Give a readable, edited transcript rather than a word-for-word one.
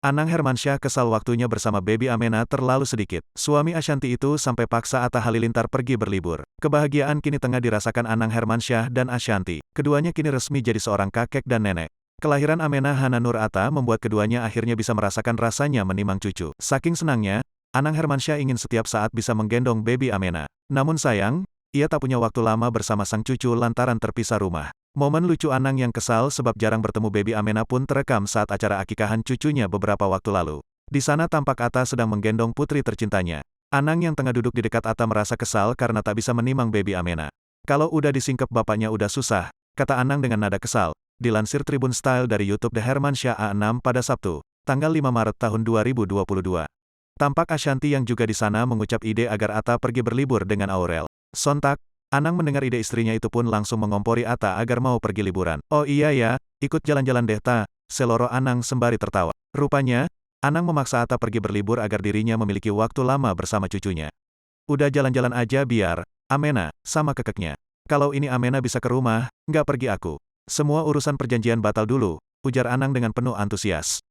Anang Hermansyah kesal waktunya bersama Baby Amena terlalu sedikit. Suami Ashanti itu sampai paksa Atta Halilintar pergi berlibur. Kebahagiaan kini tengah dirasakan Anang Hermansyah dan Ashanti. Keduanya kini resmi jadi seorang kakek dan nenek. Kelahiran Amena Hana Nur Atta membuat keduanya akhirnya bisa merasakan rasanya menimang cucu. Saking senangnya, Anang Hermansyah ingin setiap saat bisa menggendong Baby Amena. Namun sayang, ia tak punya waktu lama bersama sang cucu lantaran terpisah rumah. Momen lucu Anang yang kesal sebab jarang bertemu Baby Amena pun terekam saat acara akikahan cucunya beberapa waktu lalu. Di sana tampak Atta sedang menggendong putri tercintanya. Anang yang tengah duduk di dekat Atta merasa kesal karena tak bisa menimang Baby Amena. Kalau udah disingkep bapaknya udah susah, kata Anang dengan nada kesal. Dilansir Tribun Style dari YouTube The Hermansyah A6 pada Sabtu, tanggal 5 Maret tahun 2022. Tampak Ashanti yang juga di sana mengucap ide agar Atta pergi berlibur dengan Aurel. Sontak, Anang mendengar ide istrinya itu pun langsung mengompori Atta agar mau pergi liburan. Oh iya ya, ikut jalan-jalan deh ta, seloro Anang sembari tertawa. Rupanya, Anang memaksa Atta pergi berlibur agar dirinya memiliki waktu lama bersama cucunya. Udah jalan-jalan aja biar, Amena, sama kekeknya. Kalau ini Amena bisa ke rumah, nggak pergi aku. Semua urusan perjanjian batal dulu, ujar Anang dengan penuh antusias.